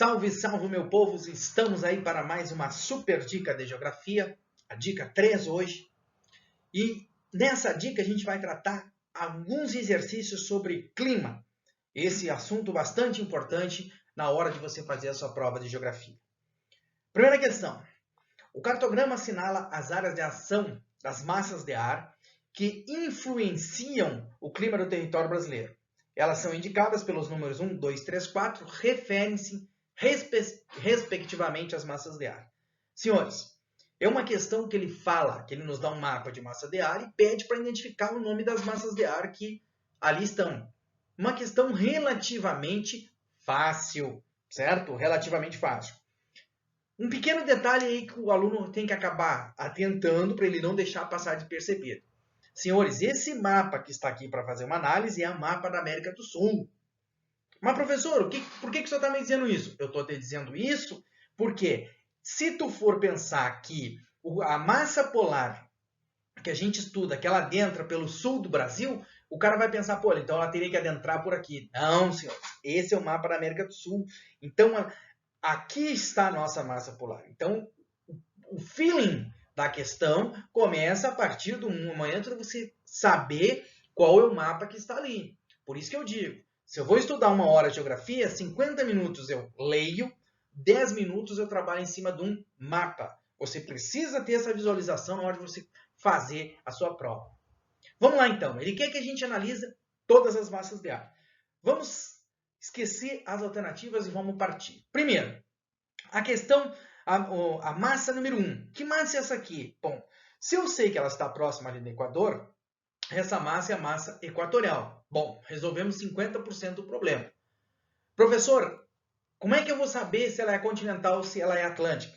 Salve, salve, meu povo! Estamos aí para mais uma super dica de geografia, a dica 3 hoje. E nessa dica a gente vai tratar alguns exercícios sobre clima. Esse assunto bastante importante na hora de você fazer a sua prova de geografia. Primeira questão. O cartograma assinala as áreas de ação das massas de ar que influenciam o clima do território brasileiro. Elas são indicadas pelos números 1, 2, 3, 4, referem-se respectivamente às massas de ar. Senhores, é uma questão que ele fala, que ele nos dá um mapa de massa de ar e pede para identificar o nome das massas de ar que ali estão. Uma questão relativamente fácil, certo? Relativamente fácil. Um pequeno detalhe aí que o aluno tem que acabar atentando para ele não deixar passar despercebido. Senhores, esse mapa que está aqui para fazer uma análise é o mapa da América do Sul. Mas, professor, por que o senhor está me dizendo isso? Eu estou te dizendo isso porque se tu for pensar que a massa polar que a gente estuda, que ela adentra pelo sul do Brasil, o cara vai pensar, pô, então ela teria que adentrar por aqui. Não, senhores, esse é o mapa da América do Sul. Então, aqui está a nossa massa polar. Então, o feeling da questão começa a partir do momento de você saber qual é o mapa que está ali. Por isso que eu digo, se eu vou estudar 1 hora de geografia, 50 minutos eu leio, 10 minutos eu trabalho em cima de um mapa. Você precisa ter essa visualização na hora de você fazer a sua prova. Vamos lá então, ele quer que a gente analise todas as massas de ar. Vamos esquecer as alternativas e vamos partir. Primeiro, a questão, a massa número 1. Que massa é essa aqui? Bom, se eu sei que ela está próxima ali do Equador, essa massa é a massa equatorial. Bom, resolvemos 50% do problema. Professor, como é que eu vou saber se ela é continental ou se ela é atlântica?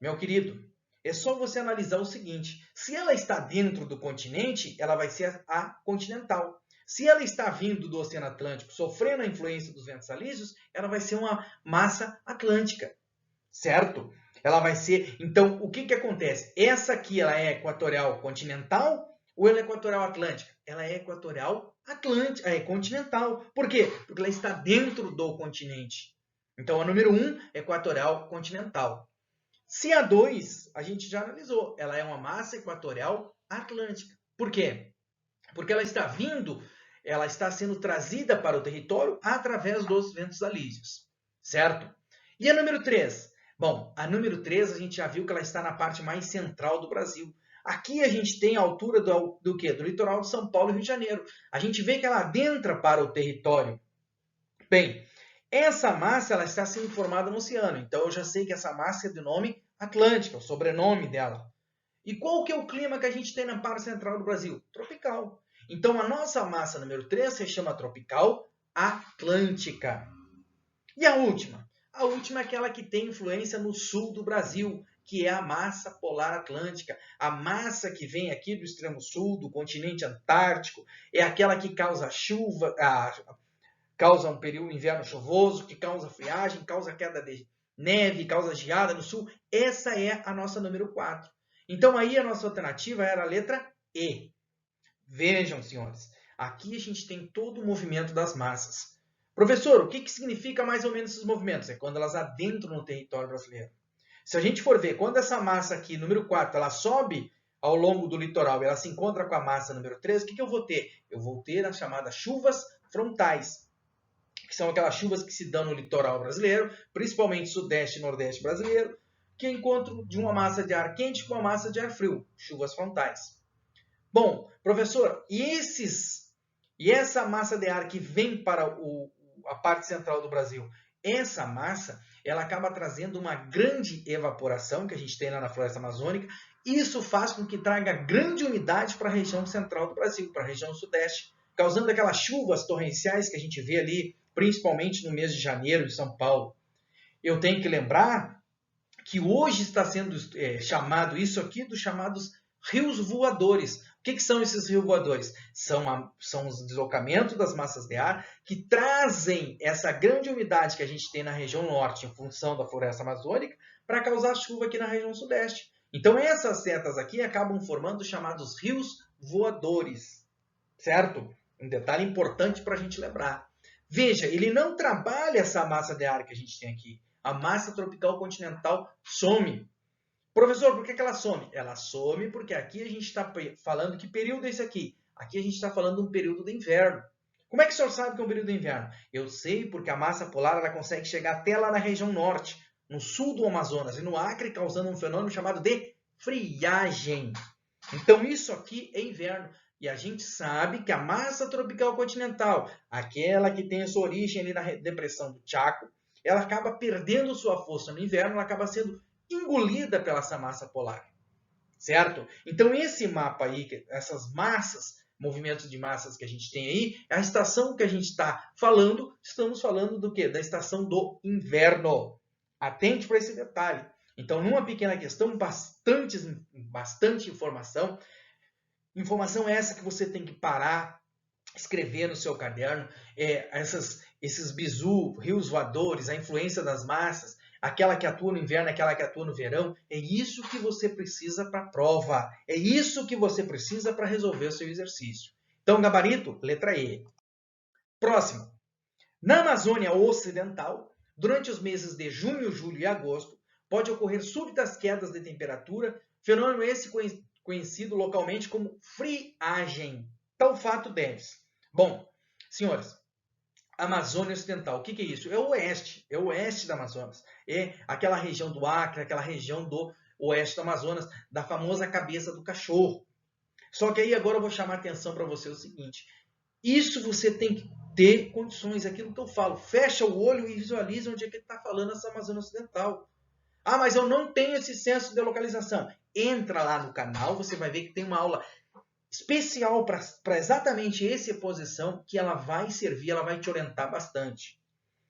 Meu querido, é só você analisar o seguinte. Se ela está dentro do continente, ela vai ser a continental. Se ela está vindo do Oceano Atlântico, sofrendo a influência dos ventos alísios, ela vai ser uma massa atlântica. Certo? Ela vai ser... Então, o que acontece? Essa aqui, ela é equatorial continental ou ela é equatorial atlântica? Ela é equatorial atlântica, é continental. Por quê? Porque ela está dentro do continente. Então, a número 1 é equatorial continental. Se a 2, a gente já analisou. Ela é uma massa equatorial atlântica. Por quê? Porque ela está vindo, ela está sendo trazida para o território através dos ventos alísios. Certo? E a número 3? Bom, a número 3 a gente já viu que ela está na parte mais central do Brasil. Aqui a gente tem a altura do quê? Do litoral de São Paulo e Rio de Janeiro. A gente vê que ela adentra para o território. Bem, essa massa ela está sendo formada no oceano. Então eu já sei que essa massa é de nome Atlântica, o sobrenome dela. E qual que é o clima que a gente tem na parte central do Brasil? Tropical. Então a nossa massa número 3 se chama tropical atlântica. E a última? A última é aquela que tem influência no sul do Brasil, que é a massa polar atlântica. A massa que vem aqui do extremo sul, do continente antártico, é aquela que causa chuva, causa um período inverno chuvoso, que causa friagem, causa queda de neve, causa geada no sul. Essa é a nossa número 4. Então aí a nossa alternativa era a letra E. Vejam, senhores, aqui a gente tem todo o movimento das massas. Professor, o que significa mais ou menos esses movimentos? É quando elas adentram no território brasileiro. Se a gente for ver, quando essa massa aqui, número 4, ela sobe ao longo do litoral e ela se encontra com a massa número 3, o que eu vou ter? Eu vou ter as chamadas chuvas frontais, que são aquelas chuvas que se dão no litoral brasileiro, principalmente sudeste e nordeste brasileiro, que é encontro de uma massa de ar quente com uma massa de ar frio, chuvas frontais. Bom, professor, e essa massa de ar que vem para a parte central do Brasil, essa massa, ela acaba trazendo uma grande evaporação que a gente tem lá na floresta amazônica. Isso faz com que traga grande umidade para a região central do Brasil, para a região sudeste, causando aquelas chuvas torrenciais que a gente vê ali, principalmente no mês de janeiro em São Paulo. Eu tenho que lembrar que hoje está sendo chamado isso aqui dos chamados rios voadores. O que são esses rios voadores? São os deslocamentos das massas de ar que trazem essa grande umidade que a gente tem na região norte em função da floresta amazônica para causar chuva aqui na região sudeste. Então essas setas aqui acabam formando os chamados rios voadores, certo? Um detalhe importante para a gente lembrar. Veja, ele não trabalha essa massa de ar que a gente tem aqui. A massa tropical continental some. Professor, por que ela some? Ela some porque aqui a gente está falando que período é esse aqui? Aqui a gente está falando de um período de inverno. Como é que o senhor sabe que é um período de inverno? Eu sei porque a massa polar ela consegue chegar até lá na região norte, no sul do Amazonas e no Acre, causando um fenômeno chamado de friagem. Então isso aqui é inverno. E a gente sabe que a massa tropical continental, aquela que tem sua origem ali na depressão do Chaco, ela acaba perdendo sua força no inverno, ela acaba sendo engolida pela essa massa polar, certo? Então esse mapa aí, essas massas, movimentos de massas que a gente tem aí, a estação que a gente está falando, estamos falando do quê? Da estação do inverno. Atente para esse detalhe. Então, numa pequena questão, bastante informação. Informação essa que você tem que parar, escrever no seu caderno, esses bizu, rios voadores, a influência das massas, aquela que atua no inverno, aquela que atua no verão, é isso que você precisa para a prova, é isso que você precisa para resolver o seu exercício. Então, gabarito, letra E. Próximo. Na Amazônia Ocidental, durante os meses de junho, julho e agosto, pode ocorrer súbitas quedas de temperatura, fenômeno esse conhecido localmente como friagem. Tal fato deve-se. Bom, senhores, Amazônia Ocidental, o que é isso? É o oeste da Amazonas. É aquela região do Acre, aquela região do oeste do Amazonas, da famosa cabeça do cachorro. Só que aí agora eu vou chamar a atenção para você o seguinte, isso você tem que ter condições, aquilo que eu falo, fecha o olho e visualiza onde é que está falando essa Amazônia Ocidental. Ah, mas eu não tenho esse senso de localização. Entra lá no canal, você vai ver que tem uma aula especial para exatamente essa posição que ela vai servir, ela vai te orientar bastante.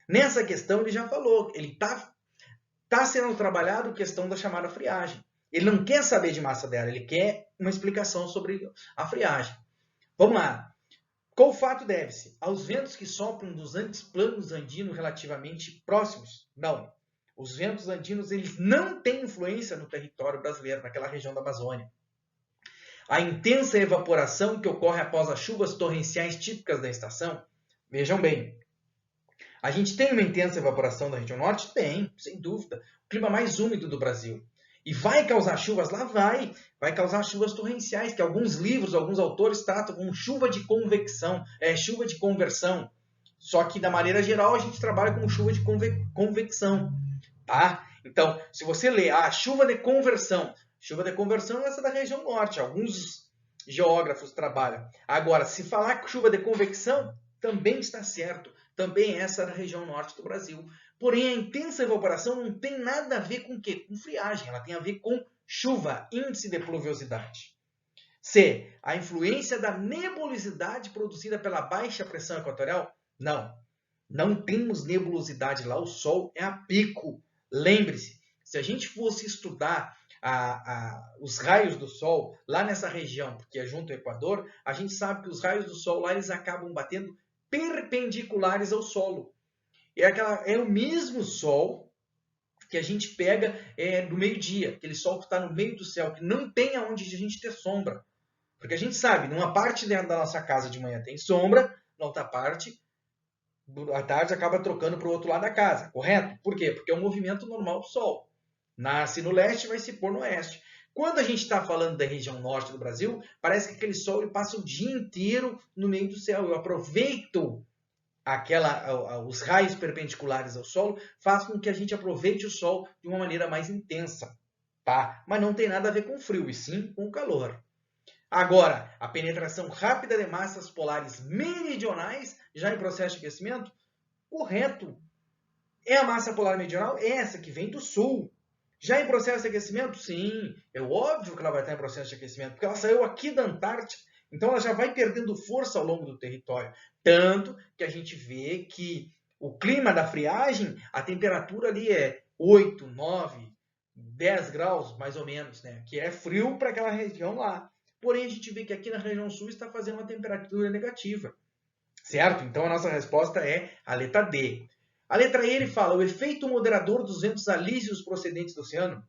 Nessa questão ele já falou, ele tá sendo trabalhado a questão da chamada friagem. Ele não quer saber de massa de ar, ele quer uma explicação sobre a friagem. Vamos lá. Qual fato deve-se? Aos ventos que sopram dos anteplanos andinos relativamente próximos? Não. Os ventos andinos eles não têm influência no território brasileiro, naquela região da Amazônia. A intensa evaporação que ocorre após as chuvas torrenciais típicas da estação, vejam bem, a gente tem uma intensa evaporação da região norte? Tem, sem dúvida. O clima mais úmido do Brasil. E vai causar chuvas? Lá vai causar chuvas torrenciais, que alguns livros, alguns autores tratam como chuva de convecção, chuva de conversão. Só que, da maneira geral, a gente trabalha com chuva de convecção. Tá? Então, se você ler a chuva de conversão é essa da região norte, alguns geógrafos trabalham. Agora, se falar com chuva de convecção, também está certo. Também essa é da região norte do Brasil. Porém, a intensa evaporação não tem nada a ver com o quê? Com friagem. Ela tem a ver com chuva, índice de pluviosidade. C. A influência da nebulosidade produzida pela baixa pressão equatorial? Não. Não temos nebulosidade lá. O Sol é a pico. Lembre-se, se a gente fosse estudar os raios do Sol lá nessa região, porque é junto ao Equador, a gente sabe que os raios do Sol lá eles acabam batendo perpendiculares ao solo. É o mesmo Sol que a gente pega no meio-dia, aquele Sol que está no meio do céu, que não tem aonde a gente ter sombra. Porque a gente sabe, numa parte da nossa casa de manhã tem sombra, na outra parte, à tarde acaba trocando para o outro lado da casa, correto? Por quê? Porque é um movimento normal do Sol. Nasce no leste e vai se pôr no oeste. Quando a gente está falando da região norte do Brasil, parece que aquele Sol ele passa o dia inteiro no meio do céu. Eu aproveito os raios perpendiculares ao solo, faz com que a gente aproveite o Sol de uma maneira mais intensa. Tá? Mas não tem nada a ver com frio, e sim com calor. Agora, a penetração rápida de massas polares meridionais, já em processo de aquecimento, correto. É a massa polar meridional? É essa que vem do sul. Já em processo de aquecimento? Sim, é óbvio que ela vai estar em processo de aquecimento, porque ela saiu aqui da Antártica, então ela já vai perdendo força ao longo do território. Tanto que a gente vê que o clima da friagem, a temperatura ali é 8, 9, 10 graus, mais ou menos, né? Que é frio para aquela região lá. Porém, a gente vê que aqui na região sul está fazendo uma temperatura negativa. Certo? Então, a nossa resposta é a letra D. A letra E, ele fala, o efeito moderador dos ventos alísios procedentes do oceano.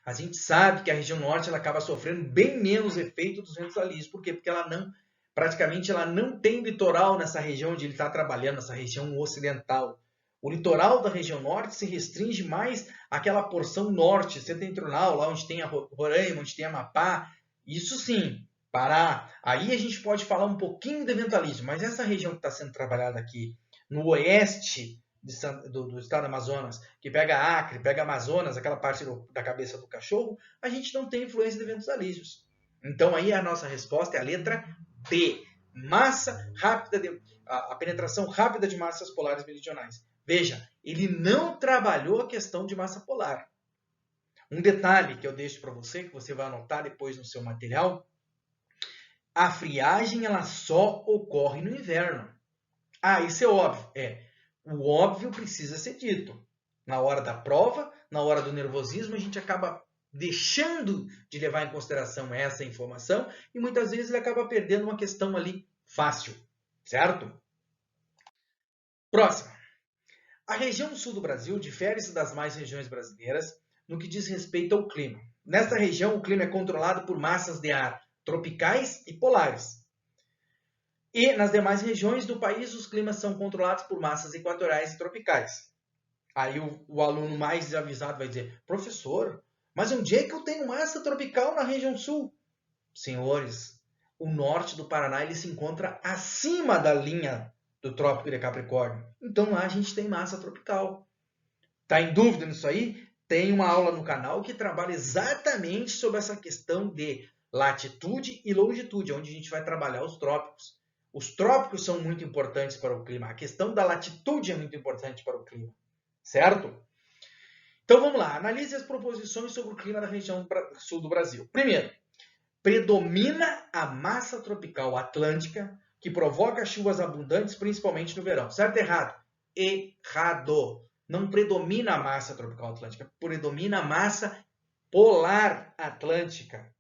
A gente sabe que a região norte ela acaba sofrendo bem menos efeito dos ventos alísios. Por quê? Porque ela não praticamente ela não tem litoral nessa região onde ele está trabalhando, nessa região ocidental. O litoral da região norte se restringe mais àquela porção norte, setentrional, lá onde tem a Roraima, onde tem a Amapá. Isso sim, Pará. Aí a gente pode falar um pouquinho de eventualismo, mas essa região que está sendo trabalhada aqui, no oeste do estado do Amazonas, que pega Acre, pega Amazonas, aquela parte da cabeça do cachorro, a gente não tem influência de eventos alísios. Então aí a nossa resposta é a letra B. Massa rápida, a penetração rápida de massas polares meridionais. Veja, ele não trabalhou a questão de massa polar. Um detalhe que eu deixo para você, que você vai anotar depois no seu material, a friagem ela só ocorre no inverno. Ah, isso é óbvio. O óbvio precisa ser dito. Na hora da prova, na hora do nervosismo, a gente acaba deixando de levar em consideração essa informação e muitas vezes ele acaba perdendo uma questão ali fácil, certo? Próxima. A região sul do Brasil difere-se das demais regiões brasileiras no que diz respeito ao clima. Nesta região, o clima é controlado por massas de ar tropicais e polares. E nas demais regiões do país, os climas são controlados por massas equatoriais e tropicais. Aí o aluno mais desavisado vai dizer, professor, mas onde é que eu tenho massa tropical na região sul? Senhores, o norte do Paraná ele se encontra acima da linha do Trópico de Capricórnio. Então lá a gente tem massa tropical. Está em dúvida nisso aí? Tem uma aula no canal que trabalha exatamente sobre essa questão de latitude e longitude, onde a gente vai trabalhar os trópicos. Os trópicos são muito importantes para o clima. A questão da latitude é muito importante para o clima. Certo? Então vamos lá. Analise as proposições sobre o clima da região sul do Brasil. Primeiro, predomina a massa tropical atlântica que provoca chuvas abundantes, principalmente no verão. Certo ou errado? Errado. Não predomina a massa tropical atlântica, predomina a massa polar atlântica.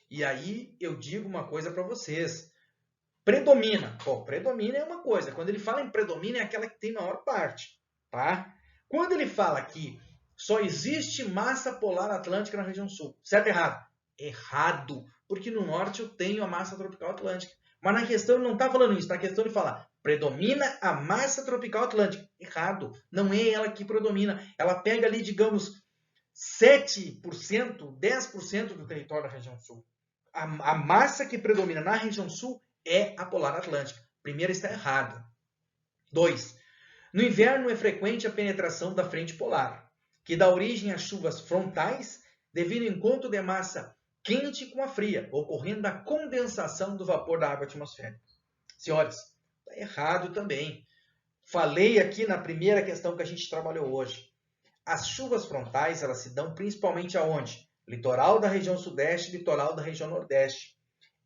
E aí eu digo uma coisa para vocês. Predomina. Bom, predomina é uma coisa. Quando ele fala em predomina, é aquela que tem maior parte. Tá? Quando ele fala que só existe massa polar atlântica na região sul, certo ou errado? Errado. Porque no norte eu tenho a massa tropical atlântica. Mas na questão ele não está falando isso. Na questão ele fala, predomina a massa tropical atlântica. Errado. Não é ela que predomina. Ela pega ali, digamos, 7%, 10% do território da região sul. A massa que predomina na região sul é a polar atlântica. Primeiro está errado. 2. No inverno é frequente a penetração da frente polar, que dá origem a chuvas frontais devido ao encontro de massa quente com a fria, ocorrendo a condensação do vapor da água atmosférica. Senhores, está errado também. Falei aqui na primeira questão que a gente trabalhou hoje. As chuvas frontais elas se dão principalmente aonde? Litoral da região sudeste e litoral da região nordeste.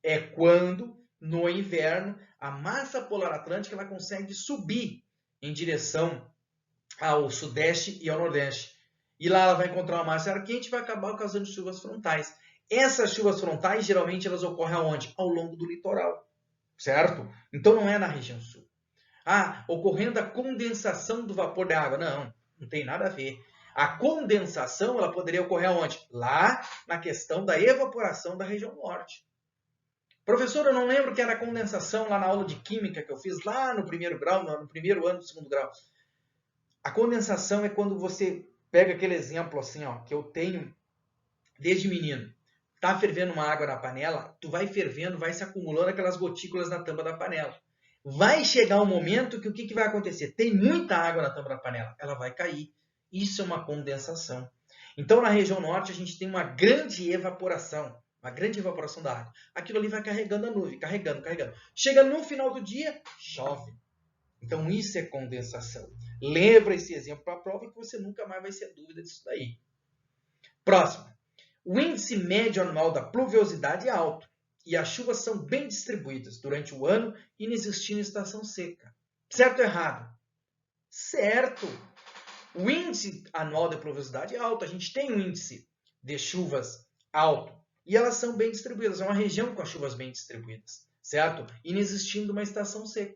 É quando, no inverno, a massa polar atlântica ela consegue subir em direção ao sudeste e ao nordeste. E lá ela vai encontrar uma massa de ar quente e vai acabar causando chuvas frontais. Essas chuvas frontais, geralmente, elas ocorrem aonde? Ao longo do litoral, certo? Então, não é na região sul. Ah, ocorrendo a condensação do vapor da água. Não, não tem nada a ver. A condensação, ela poderia ocorrer aonde? Lá, na questão da evaporação da região norte. Professor, eu não lembro que era condensação lá na aula de química que eu fiz lá no primeiro grau, no primeiro ano do segundo grau. A condensação é quando você pega aquele exemplo assim, ó, que eu tenho desde menino. Tá fervendo uma água na panela, tu vai fervendo, vai se acumulando aquelas gotículas na tampa da panela. Vai chegar um momento que o que vai acontecer? Tem muita água na tampa da panela, ela vai cair. Isso é uma condensação. Então, na região norte, a gente tem uma grande evaporação da água. Aquilo ali vai carregando a nuvem, carregando. Chega no final do dia, chove. Então, isso é condensação. Lembra esse exemplo para a prova que você nunca mais vai ter dúvida disso daí. Próximo. O índice médio anual da pluviosidade é alto e as chuvas são bem distribuídas durante o ano, inexistindo estação seca. Certo ou errado? Certo! O índice anual de pluviosidade é alto. A gente tem um índice de chuvas alto e elas são bem distribuídas. É uma região com as chuvas bem distribuídas, certo? Inexistindo uma estação seca.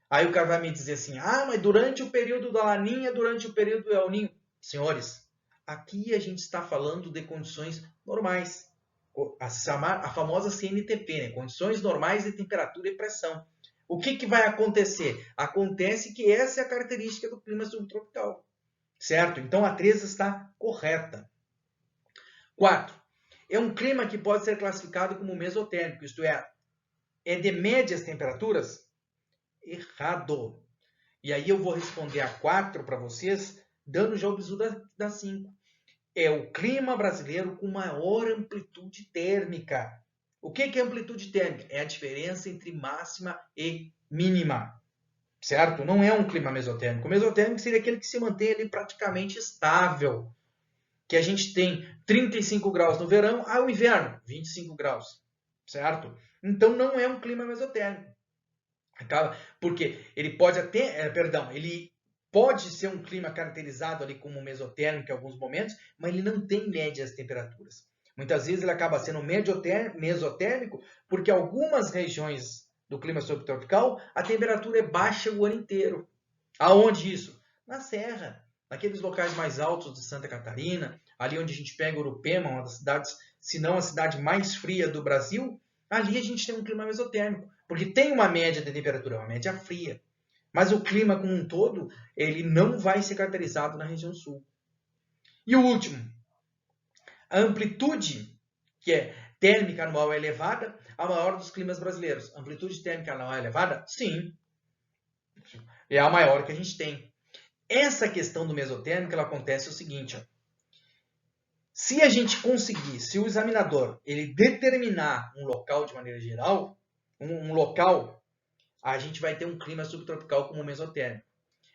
Aí o cara vai me dizer assim, mas durante o período da Laninha, durante o período do El Niño. Senhores, aqui a gente está falando de condições normais. a famosa CNTP, né? Condições normais de temperatura e pressão. O que vai acontecer? Acontece que essa é a característica do clima subtropical, certo? Então a 3 está correta. 4. É um clima que pode ser classificado como mesotérmico, isto é de médias temperaturas? Errado. E aí eu vou responder a 4 para vocês, dando já o bizu da 5. É o clima brasileiro com maior amplitude térmica. O que é amplitude térmica? É a diferença entre máxima e mínima, certo? Não é um clima mesotérmico. O mesotérmico seria aquele que se mantém ali praticamente estável, que a gente tem 35 graus no verão, ao inverno, 25 graus, certo? Então não é um clima mesotérmico. Porque ele pode até, ele pode ser um clima caracterizado ali como mesotérmico em alguns momentos, mas ele não tem médias temperaturas. Muitas vezes ele acaba sendo mesotérmico porque algumas regiões do clima subtropical a temperatura é baixa o ano inteiro. Aonde isso? Na serra, naqueles locais mais altos de Santa Catarina, ali onde a gente pega Urupema, uma das cidades, se não a cidade mais fria do Brasil, ali a gente tem um clima mesotérmico, porque tem uma média de temperatura, uma média fria. Mas o clima como um todo, ele não vai ser caracterizado na região sul. E o último, a amplitude, que é térmica anual é elevada, a maior dos climas brasileiros. A amplitude térmica anual é elevada? Sim. É a maior que a gente tem. Essa questão do mesotérmico, ela acontece o seguinte, ó. Se a gente conseguir, se o examinador ele determinar um local de maneira geral, um local, a gente vai ter um clima subtropical como mesotérmico.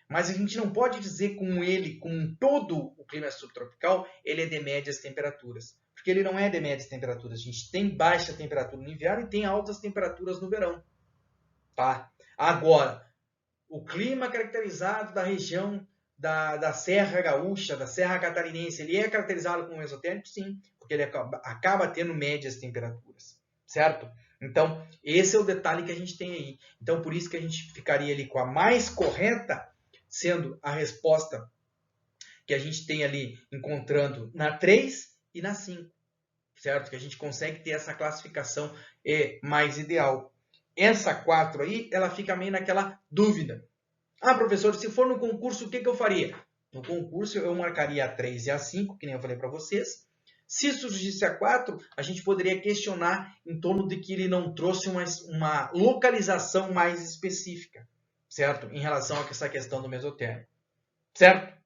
Mas a gente não pode dizer com todo o clima subtropical, ele é de médias temperaturas. Porque ele não é de médias temperaturas. A gente tem baixa temperatura no inverno e tem altas temperaturas no verão. Tá? Agora, o clima caracterizado da região da Serra Gaúcha, da Serra Catarinense, ele é caracterizado como mesotérmico? Sim, porque ele acaba tendo médias temperaturas, certo? Então, esse é o detalhe que a gente tem aí. Então, por isso que a gente ficaria ali com a mais correta, sendo a resposta que a gente tem ali encontrando na 3 e na 5, certo? Que a gente consegue ter essa classificação mais ideal. Essa 4 aí, ela fica meio naquela dúvida. Ah, professor, se for no concurso, o que eu faria? No concurso, eu marcaria a 3 e a 5, que nem eu falei para vocês. Se surgisse a 4, a gente poderia questionar em torno de que ele não trouxe uma localização mais específica, certo? Em relação a essa questão do mesotérmico, certo?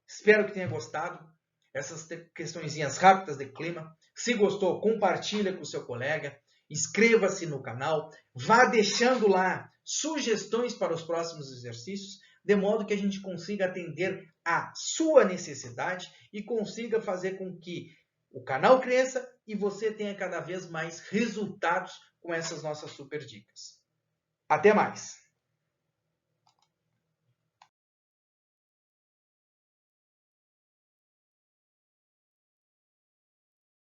Espero que tenha gostado. Essas questõezinhas rápidas de clima. Se gostou, compartilha com o seu colega. Inscreva-se no canal. Vá deixando lá sugestões para os próximos exercícios, de modo que a gente consiga atender a sua necessidade e consiga fazer com que o canal cresça e você tenha cada vez mais resultados com essas nossas super dicas. Até mais!